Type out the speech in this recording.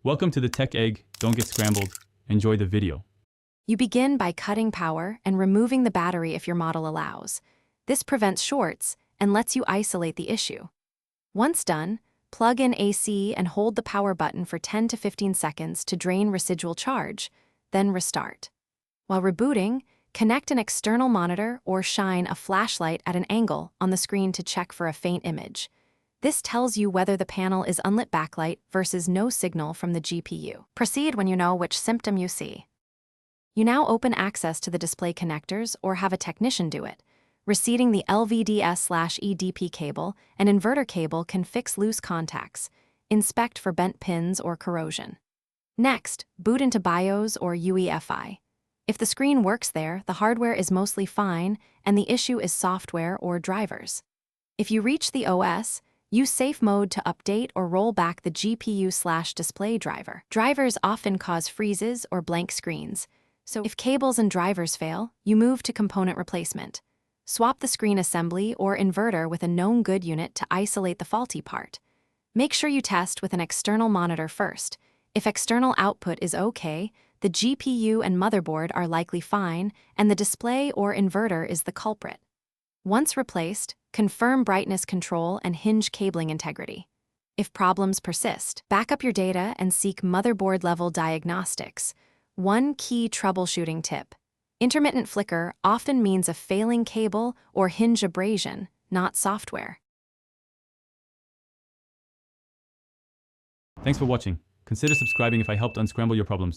Welcome to the Tech Egg. Don't get scrambled. Enjoy the video. You begin by cutting power and removing the battery if your model allows. This prevents shorts and lets you isolate the issue. Once done, plug in AC and hold the power button for 10 to 15 seconds to drain residual charge, then restart. While rebooting, connect an external monitor or shine a flashlight at an angle on the screen to check for a faint image. This tells you whether the panel is unlit backlight versus no signal from the GPU. Proceed when you know which symptom you see. You now open access to the display connectors or have a technician do it. Reseating the LVDS/EDP cable and inverter cable can fix loose contacts. Inspect for bent pins or corrosion. Next, boot into BIOS or UEFI. If the screen works there, the hardware is mostly fine and the issue is software or drivers. If you reach the OS, use safe mode to update or roll back the GPU/display driver. Drivers often cause freezes or blank screens, so if cables and drivers fail, you move to component replacement. Swap the screen assembly or inverter with a known good unit to isolate the faulty part. Make sure you test with an external monitor first. If external output is okay, the GPU and motherboard are likely fine, and the display or inverter is the culprit. Once replaced, confirm brightness control and hinge cabling integrity. If problems persist, back up your data and seek motherboard-level diagnostics. One key troubleshooting tip: intermittent flicker often means a failing cable or hinge abrasion, not software. Thanks for watching. Consider subscribing if I helped unscramble your problems.